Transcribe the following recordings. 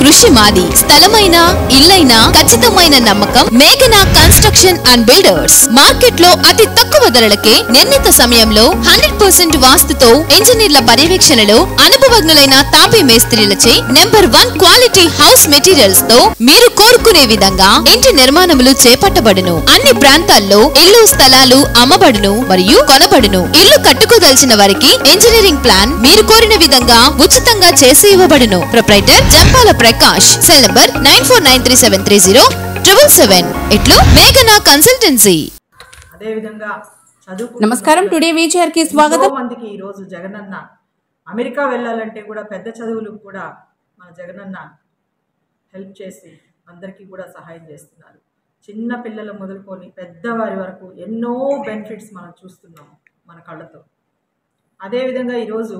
కృషి మాది. స్థలమైన ఇల్లైనా ఖచ్చితమైన నమ్మకం మేఘనా కన్స్ట్రక్షన్ అండ్ బిల్డర్స్. మార్కెట్ లో అతి తక్కువ ధరలకే నిర్ణీత సమయంలో 100% వాస్తుతో ఇంజనీర్ల పర్యవేక్షణలో అనుభవజ్ఞులైన తాపీ మేస్త్రీలచే నెంబర్ 1 క్వాలిటీ హౌస్ మెటీరియల్స్ తో మీరు కోరుకునే విధంగా ఇంటి నిర్మాణములు చేపట్టబడును. అన్ని ప్రాంతాల్లో ఇల్లు స్థలాలు అమ్మబడును మరియు కొనబడును. ఇల్లు కట్టుకోదలిచిన వారికి ఇంజనీరింగ్ ప్లాన్ మీరు కోరిన విధంగా ఉచితంగా చేసి ఇవ్వబడును. Proprietor Jampala Prakash. Cell number 9493307777. ఇట్లు మేఘనా కన్సల్టెన్సీ. అదే విధంగా నమస్కారం. టుడే వీచర్ కి స్వాగతం. మందికి ఈ రోజు జగనన్న అమెరికా వెళ్ళాలంటే కూడా పెద్ద చదువులకు కూడా మన జగనన్న హెల్ప్ చేసి అందరికీ కూడా సహాయం చేస్తున్నారు. చిన్న పిల్లలు మొదలుకొని పెద్దవారి వరకు ఎన్నో బెనిఫిట్స్ మనం చూస్తున్నాము మన కళ్ళతో. అదేవిధంగా ఈరోజు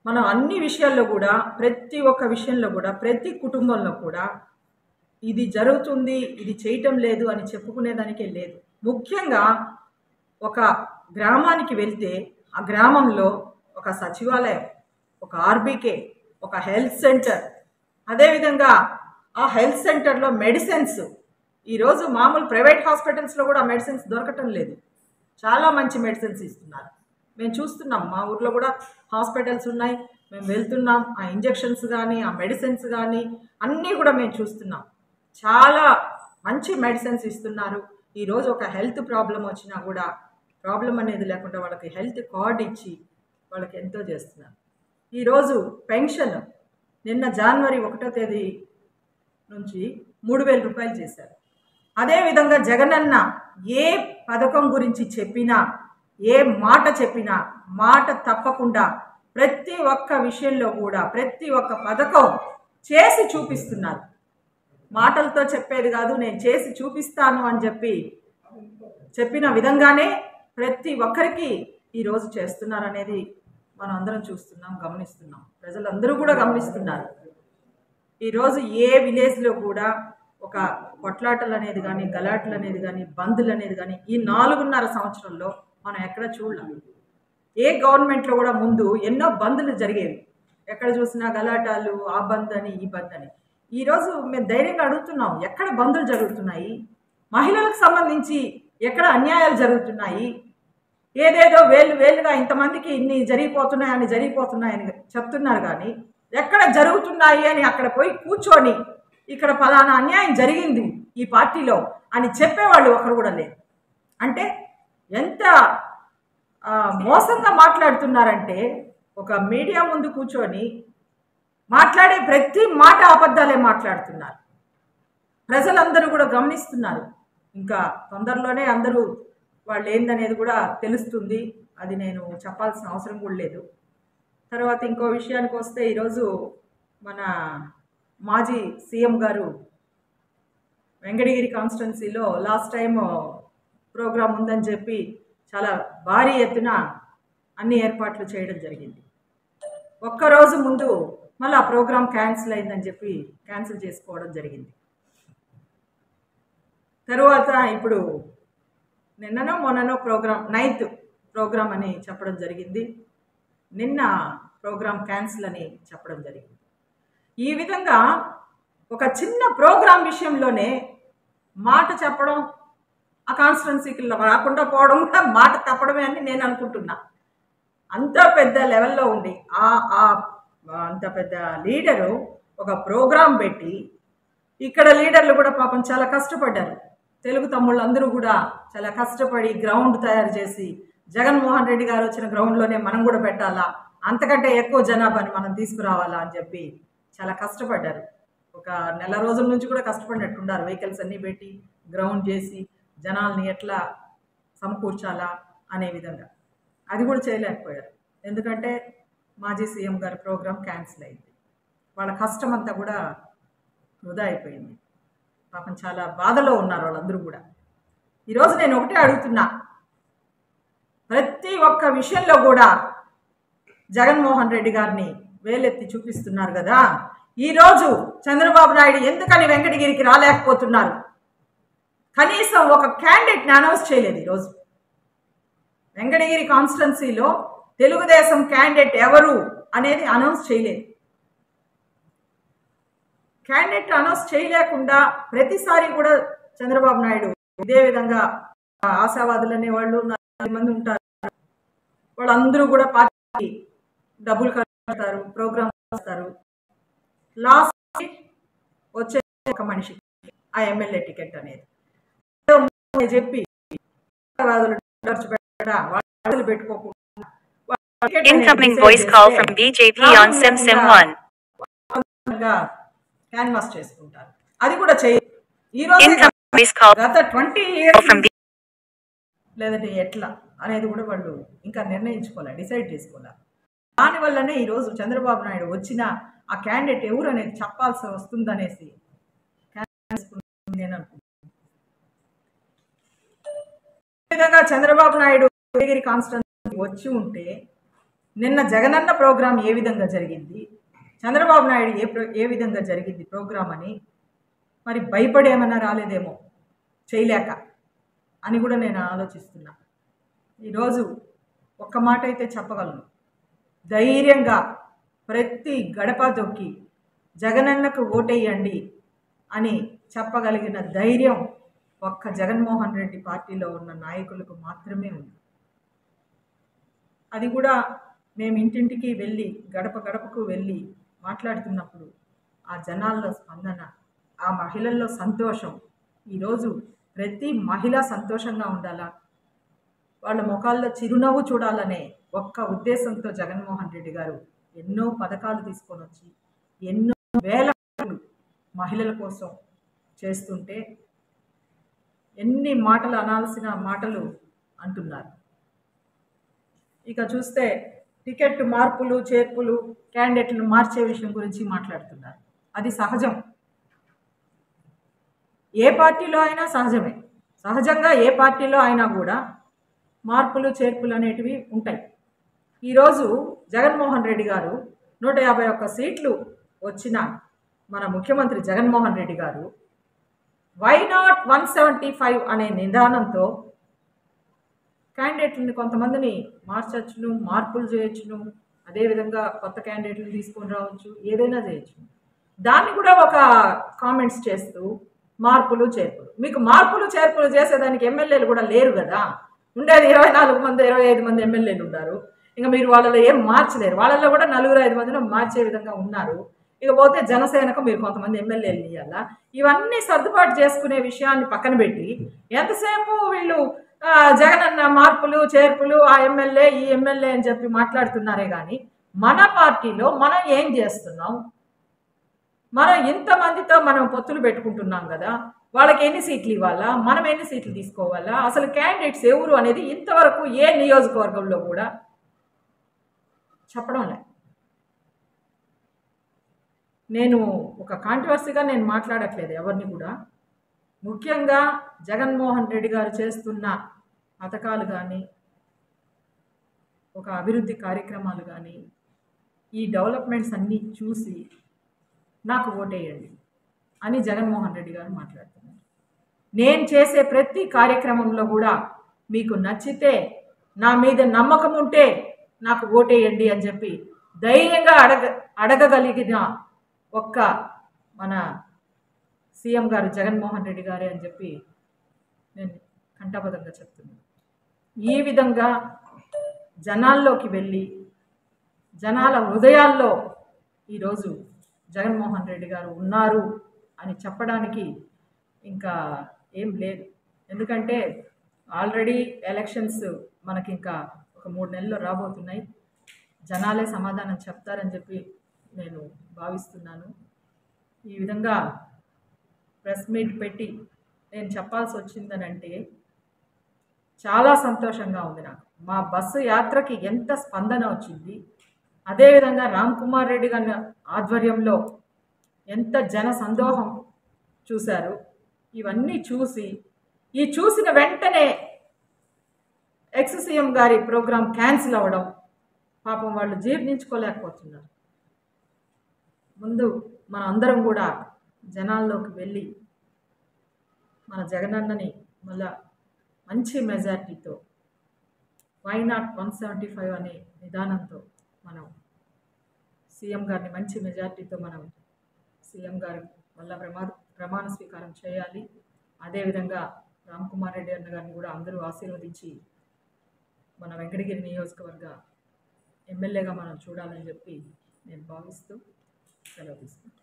మనం అన్ని విషయాల్లో కూడా ప్రతి ఒక్క విషయంలో కూడా ప్రతి కుటుంబంలో కూడా ఇది జరుగుతుంది ఇది చేయటం లేదు అని చెప్పుకునేదానికే లేదు. ముఖ్యంగా ఒక గ్రామానికి వెళ్తే ఆ గ్రామంలో ఒక సచివాలయం, ఒక ఆర్బీకే, ఒక హెల్త్ సెంటర్, అదేవిధంగా ఆ హెల్త్ సెంటర్లో మెడిసిన్స్. ఈరోజు మామూలు ప్రైవేట్ హాస్పిటల్స్లో కూడా మెడిసిన్స్ దొరకటం లేదు. చాలా మంచి మెడిసిన్స్ ఇస్తున్నారు. మేము చూస్తున్నాం, మా ఊర్లో కూడా హాస్పిటల్స్ ఉన్నాయి, మేము వెళ్తున్నాం. ఆ ఇంజెక్షన్స్ కానీ ఆ మెడిసిన్స్ కానీ అన్నీ కూడా మేము చూస్తున్నాం. చాలా మంచి మెడిసిన్స్ ఇస్తున్నారు. ఈరోజు ఒక హెల్త్ ప్రాబ్లం వచ్చినా కూడా ప్రాబ్లం అనేది లేకుండా వాళ్ళకి హెల్త్ కార్డ్ ఇచ్చి వాళ్ళకి ఎంతో చేస్తున్నారు. ఈరోజు పెన్షన్ నిన్న జనవరి 1వ తేదీ నుంచి 3000 రూపాయలు చేశారు. అదేవిధంగా జగనన్న ఏ పథకం గురించి చెప్పినా, ఏ మాట చెప్పినా మాట తప్పకుండా ప్రతి ఒక్క విషయంలో కూడా ప్రతి ఒక్క పథకం చేసి చూపిస్తున్నారు. మాటలతో చెప్పేది కాదు, నేను చేసి చూపిస్తాను అని చెప్పిన విధంగానే ప్రతి ఒక్కరికి ఈరోజు చేస్తున్నారు అనేది మనం అందరం చూస్తున్నాం, గమనిస్తున్నాం. ప్రజలందరూ కూడా గమనిస్తున్నారు. ఈరోజు ఏ విలేజ్లో కూడా ఒక కొట్లాటలు అనేది కానీ గలాటలు అనేది కానీ బందులు అనేది కానీ ఈ 4.5 సంవత్సరంలో మనం ఎక్కడ చూడలేము. ఏ గవర్నమెంట్లో కూడా ముందు ఎన్నో బందులు జరిగేవి. ఎక్కడ చూసినా గలాటాలు, ఆ బంద్ అని ఈ బంద్ అని. ఈరోజు మేము ధైర్యంగా అడుగుతున్నాం, ఎక్కడ బందులు జరుగుతున్నాయి, మహిళలకు సంబంధించి ఎక్కడ అన్యాయాలు జరుగుతున్నాయి, ఏదేదో వేలుగా ఇంతమందికి ఇన్ని జరిగిపోతున్నాయని చెప్తున్నారు. కానీ ఎక్కడ జరుగుతున్నాయి అని అక్కడ పోయి కూర్చొని ఇక్కడ ఫలానా అన్యాయం జరిగింది ఈ పార్టీలో అని చెప్పేవాళ్ళు ఒకరు కూడా లేరు. అంటే ఎంత మోసంగా మాట్లాడుతున్నారంటే ఒక మీడియా ముందు కూర్చొని మాట్లాడే ప్రతి మాట అబద్ధాలే మాట్లాడుతున్నారు. ప్రజలందరూ కూడా గమనిస్తున్నారు. ఇంకా తొందరలోనే అందరూ వాళ్ళు ఏందనేది కూడా తెలుస్తుంది. అది నేను చెప్పాల్సిన అవసరం కూడా లేదు. తర్వాత ఇంకో విషయానికి వస్తే ఈరోజు మన మాజీ సీఎం గారు వెంకటగిరి కాన్స్టిట్యున్సీలో లాస్ట్ టైం ప్రోగ్రాం ఉందని చెప్పి చాలా భారీ ఎత్తున అన్ని ఏర్పాట్లు చేయడం జరిగింది. ఒక్కరోజు ముందు మళ్ళీ ఆ ప్రోగ్రాం క్యాన్సిల్ అయిందని చెప్పి క్యాన్సిల్ చేసుకోవడం జరిగింది. తరువాత ఇప్పుడు నిన్ననో మొన్ననో ప్రోగ్రాం 9th ప్రోగ్రాం అని చెప్పడం జరిగింది. నిన్న ప్రోగ్రాం క్యాన్సిల్ అని చెప్పడం జరిగింది. ఈ విధంగా ఒక చిన్న ప్రోగ్రాం విషయంలోనే మాట చెప్పడం, ఆ కాన్స్టిట్యున్సీకి రాకుండా పోవడం కూడా మాట తప్పడమే అని నేను అనుకుంటున్నా. అంత పెద్ద లెవెల్లో ఉండి అంత పెద్ద లీడరు ఒక ప్రోగ్రాం పెట్టి, ఇక్కడ లీడర్లు కూడా పాపం చాలా కష్టపడ్డారు. తెలుగు తమ్ముళ్ళు అందరూ కూడా చాలా కష్టపడి గ్రౌండ్ తయారు చేసి, జగన్మోహన్ రెడ్డి గారు వచ్చిన గ్రౌండ్లోనే మనం కూడా పెట్టాలా, అంతకంటే ఎక్కువ జనాభాని మనం తీసుకురావాలా అని చెప్పి చాలా కష్టపడ్డారు. ఒక నెల రోజుల నుంచి కూడా కష్టపడినట్టున్నారు. వెహికల్స్ అన్నీ పెట్టి గ్రౌండ్ చేసి జనాల్ని ఎట్లా సమకూర్చాలా అనే విధంగా. అది కూడా చేయలేకపోయారు. ఎందుకంటే మాజీ సీఎం గారి ప్రోగ్రాం క్యాన్సిల్ అయింది. వాళ్ళ కష్టం అంతా కూడా వృధా అయిపోయింది. పాపం చాలా బాధలో ఉన్నారు వాళ్ళందరూ కూడా. ఈరోజు నేను ఒకటే అడుగుతున్నా, ప్రతి ఒక్క విషయంలో కూడా జగన్మోహన్ రెడ్డి గారిని వేలెత్తి చూపిస్తున్నారు కదా. ఈరోజు చంద్రబాబు నాయుడు ఎందుకని వెంకటగిరికి రాలేకపోతున్నారు? కనీసం ఒక క్యాండిడేట్ని అనౌన్స్ చేయలేదు. ఈరోజు వెంకటగిరి కాన్స్టిట్యున్సీలో తెలుగుదేశం క్యాండిడేట్ ఎవరు అనేది అనౌన్స్ చేయలేదు. క్యాండిడేట్ అనౌన్స్ చేయలేకుండా ప్రతిసారి కూడా చంద్రబాబు నాయుడు ఇదే విధంగా ఆశావాదులు అనే వాళ్ళు 4 మంది ఉంటారు, వాళ్ళందరూ కూడా పార్టీ డబ్బులు కడతారు, ప్రోగ్రామ్ చేస్తారు. లాస్ట్ వచ్చే ఒక మనిషి ఆ ఎమ్మెల్యే టికెట్ అనేది చెప్పి ఖర్చు పెట్టుకోకుండా Incoming voice call from BJP on SIM1. Canvas చేసుకుంటారు. అది కూడా ఈ రోజు Incoming voice call గత 20 years from లేదంటే ఎట్లా అనేది కూడా వాళ్ళు ఇంకా నిర్ణయించుకోవాలి, డిసైడ్ చేసుకోవాలి. దానివల్లనే ఈరోజు చంద్రబాబు నాయుడు వచ్చిన ఆ క్యాండిడేట్ ఎవరు అనేది చెప్పాల్సి వస్తుందనేసి నేను అనుకుంటున్నాను. ఈ విధంగా చంద్రబాబు నాయుడు ఉదయగిరి కాన్స్టిట్యున్సీ వచ్చి ఉంటే నిన్న జగనన్న ప్రోగ్రాం ఏ విధంగా జరిగింది, చంద్రబాబు నాయుడు ఏ విధంగా జరిగింది ప్రోగ్రాం అని మరి భయపడేమన్నా రాలేదేమో చేయలేక అని కూడా నేను ఆలోచిస్తున్నా. ఈరోజు ఒక్క మాట అయితే చెప్పగలను, ధైర్యంగా ప్రతి గడప దొక్కి జగనన్నకు ఓటేయండి అని చెప్పగలిగిన ధైర్యం ఒక్క జగన్మోహన్ రెడ్డి పార్టీలో ఉన్న నాయకులకు మాత్రమే ఉంది. అది కూడా మేము ఇంటింటికి వెళ్ళి గడప గడపకు వెళ్ళి మాట్లాడుతున్నప్పుడు ఆ జనాల్లో స్పందన, ఆ మహిళల్లో సంతోషం, ఈరోజు ప్రతి మహిళ సంతోషంగా ఉండాలా, వాళ్ళ ముఖాల్లో చిరునవ్వు చూడాలనే ఒక్క ఉద్దేశంతో జగన్మోహన్ రెడ్డి గారు ఎన్నో పథకాలు తీసుకొని వచ్చి ఎన్నో వేల మహిళల కోసం చేస్తుంటే ఎన్ని మాటలు అనాల్సిన మాటలు అంటున్నారు. ఇక చూస్తే టికెట్ మార్పులు చేర్పులు క్యాండిడేట్లను మార్చే విషయం గురించి మాట్లాడుతున్నారు. అది సహజం, ఏ పార్టీలో అయినా సహజమే. సహజంగా ఏ పార్టీలో అయినా కూడా మార్పులు చేర్పులు అనేటివి ఉంటాయి. ఈరోజు జగన్మోహన్ రెడ్డి గారు 151 సీట్లు వచ్చిన మన ముఖ్యమంత్రి జగన్మోహన్ రెడ్డి గారు వై నాట్ 175 అనే నిదానంతో క్యాండిడేట్లని కొంతమందిని మార్చచ్చును, మార్పులు చేయొచ్చును, అదేవిధంగా కొత్త క్యాండిడేట్లను తీసుకొని రావచ్చు, ఏదైనా చేయొచ్చు. దాన్ని కూడా ఒక కామెంట్స్ చేస్తూ మార్పులు చేర్పులు, మీకు మార్పులు చేర్పులు చేసేదానికి ఎమ్మెల్యేలు కూడా లేరు కదా, ఉండేది 24 మంది 25 మంది ఎమ్మెల్యేలు ఉన్నారు. ఇంకా మీరు వాళ్ళలో ఏం మార్చలేరు, వాళ్ళల్లో కూడా 4-5 మందిని మార్చే విధంగా ఉన్నారు. ఇకపోతే జనసేనకు మీరు కొంతమంది ఎమ్మెల్యేలు ఇవ్వాలా, ఇవన్నీ సర్దుబాటు చేసుకునే విషయాన్ని పక్కన పెట్టి ఎంతసేపు వీళ్ళు జగనన్న మార్పులు చేర్పులు ఆ ఎమ్మెల్యే ఈ ఎమ్మెల్యే అని చెప్పి మాట్లాడుతున్నారే కానీ మన పార్టీలో మనం ఏం చేస్తున్నాం, మనం ఇంతమందితో మనం పొత్తులు పెట్టుకుంటున్నాం కదా, వాళ్ళకి ఎన్ని సీట్లు ఇవ్వాలా, మనం ఎన్ని సీట్లు తీసుకోవాలా, అసలు క్యాండిడేట్స్ ఎవరు అనేది ఇంతవరకు ఏ నియోజకవర్గంలో కూడా చెప్పడం లేదు. నేను ఒక కాంట్రవర్సీగా నేను మాట్లాడట్లేదు ఎవరిని కూడా, ముఖ్యంగా జగన్మోహన్ రెడ్డి గారు చేస్తున్న పథకాలు కానీ ఒక అభివృద్ధి కార్యక్రమాలు కానీ ఈ డెవలప్మెంట్స్ అన్నీ చూసి నాకు ఓటేయండి అని జగన్మోహన్ రెడ్డి గారు మాట్లాడుతున్నారు. నేను చేసే ప్రతి కార్యక్రమంలో కూడా మీకు నచ్చితే, నా మీద నమ్మకం ఉంటే నాకు ఓటేయండి అని చెప్పి ధైర్యంగా అడగగలిగిన ఒక్క మన సీఎం గారు జగన్మోహన్ రెడ్డి గారే అని చెప్పి నేను కంఠబద్ధంగా చెప్తున్నాను. ఈ విధంగా జనాల్లోకి వెళ్ళి జనాల హృదయాల్లో ఈరోజు జగన్మోహన్ రెడ్డి గారు ఉన్నారు అని చెప్పడానికి ఇంకా ఏం లేదు. ఎందుకంటే ఆల్రెడీ ఎలక్షన్స్ మనకి ఇంకా ఒక 3 నెలల్లో రాబోతున్నాయి, జనాలే సమాధానం చెప్తారని చెప్పి నేను భావిస్తున్నాను. ఈ విధంగా ప్రెస్ మీట్ పెట్టి నేను చెప్పాల్సి వచ్చిందనంటే చాలా సంతోషంగా ఉంది నాకు. మా బస్సు యాత్రకి ఎంత స్పందన వచ్చింది, అదేవిధంగా రామ్ కుమార్ రెడ్డి గారి ఆధ్వర్యంలో ఎంత జన సందోహం చూశారు. ఇవన్నీ చూసిన వెంటనే ఎక్స్ సీఎం గారి ప్రోగ్రాం క్యాన్సిల్ అవ్వడం పాపం వాళ్ళు జీర్ణించుకోలేకపోతున్నారు. ముందు మన అందరం కూడా జనాల్లోకి వెళ్ళి మన జగనన్నని మళ్ళా మంచి మెజార్టీతో వై నాట్ 175 అనే విధానంతో మనం సీఎం గారిని మంచి మెజార్టీతో మనం సీఎం గారి మళ్ళా ప్రమాణ స్వీకారం చేయాలి. అదేవిధంగా రామ్కుమార్ రెడ్డి అన్న గారిని కూడా అందరూ ఆశీర్వదించి మన వెంకటగిరి నియోజకవర్గ ఎమ్మెల్యేగా మనం చూడాలని చెప్పి నేను భావిస్తూ సెలవు తీసుకుంటాను.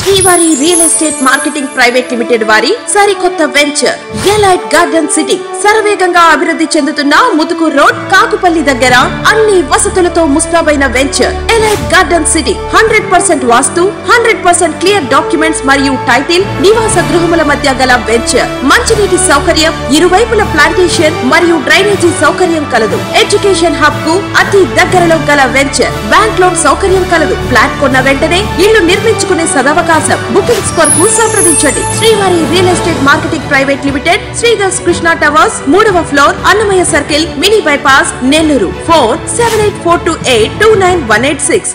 శ్రీవారి real estate marketing private limited వారి సరికొత్త వెంచర్ ఎలైట్ గార్డెన్ సిటీ శరవేగంగా అభివృద్ధి చెందుతున్న ముతుకూరు రోడ్ కాకుపల్లి దగ్గర అన్ని వసతులతో ముస్తాబైన వెంచర్ ఎలైట్ గార్డెన్ సిటీ 100% వాస్తు 100% క్లియర్ డాక్యుమెంట్స్ మరియు టైటిల్ నివాస గృహముల మధ్య గల వెంచర్ మంచినీటి సౌకర్యం ఇరువైపుల ప్లాంటేషన్ మరియు డ్రైనేజీ సౌకర్యం కలదు. ఎడ్యుకేషన్ హబ్ కు అతి దగ్గరలో గల వెంచర్ బ్యాంక్ లోన్ సౌకర్యం కలదు. ఫ్లాట్ కొన్న వెంటనే ఇల్లు నిర్మించుకునే సదవకాశం. బుకింగ్స్ కొరకు సంప్రదించండి. Srivari real estate marketing private limited, Sridhars Krishna towers, 3వ floor, Annamayya circle, mini bypass, Nellore. 4784282986.